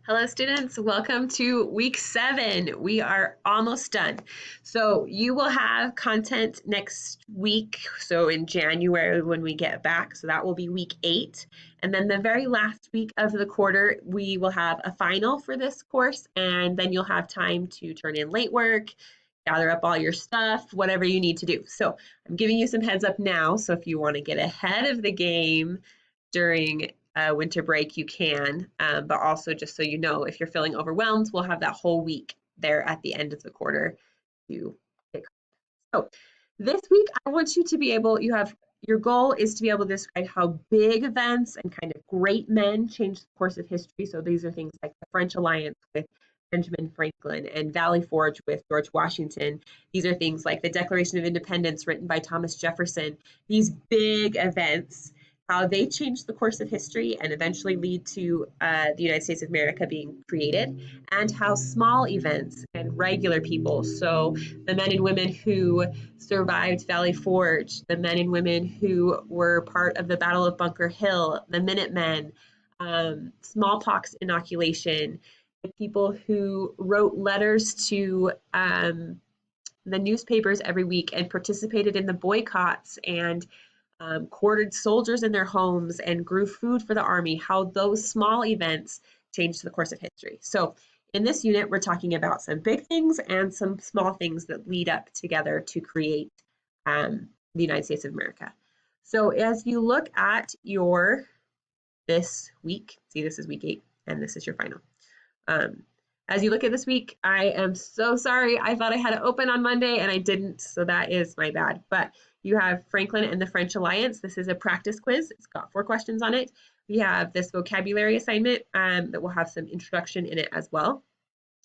Hello, students. Welcome to week 7. We are almost done. So you will have content next week. So in January when we get back, so that will be week 8. And then the very last week of the quarter, we will have a final for this course. And then you'll have time to turn in late work, gather up all your stuff, whatever you need to do. So I'm giving you some heads up now. So if you want to get ahead of the game during winter break, you can, but also just so you know, if you're feeling overwhelmed, we'll have that whole week there at the end of the quarter to pick up. So this week, I want you to be able, your goal is to be able to describe how big events and kind of great men changed the course of history. So these are things like the French Alliance with Benjamin Franklin and Valley Forge with George Washington. These are things like the Declaration of Independence written by Thomas Jefferson. These big events, how they changed the course of history and eventually lead to the United States of America being created, and how small events and regular people, so the men and women who survived Valley Forge, the men and women who were part of the Battle of Bunker Hill, the Minutemen, smallpox inoculation, the people who wrote letters to the newspapers every week and participated in the boycotts and quartered soldiers in their homes and grew food for the army, how those small events changed the course of history. So in this unit, we're talking about some big things and some small things that lead up together to create the United States of America. So as you look at this week, see, this is week 8 and this is your final. As you look at this week, I am so sorry. I thought I had it open on Monday and I didn't, so that is my bad. But you have Franklin and the French Alliance. This is a practice quiz. It's got 4 questions on it. We have this vocabulary assignment that will have some introduction in it as well.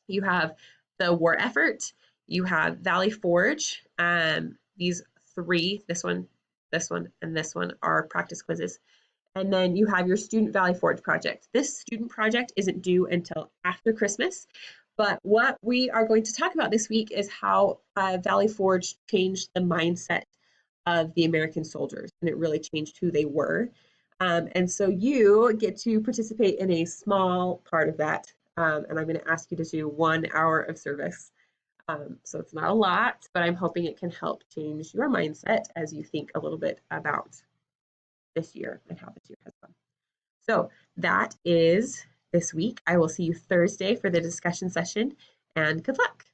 You have the war effort. You have Valley Forge. These 3, this one, and this one are practice quizzes. And then you have your Student Valley Forge project. This student project isn't due until after Christmas, but what we are going to talk about this week is how Valley Forge changed the mindset of the American soldiers, and it really changed who they were. And so you get to participate in a small part of that, and I'm going to ask you to do 1 hour of service. So it's not a lot, but I'm hoping it can help change your mindset as you think a little bit about this year and how this year has gone. So that is this week. I will see you Thursday for the discussion session, and good luck.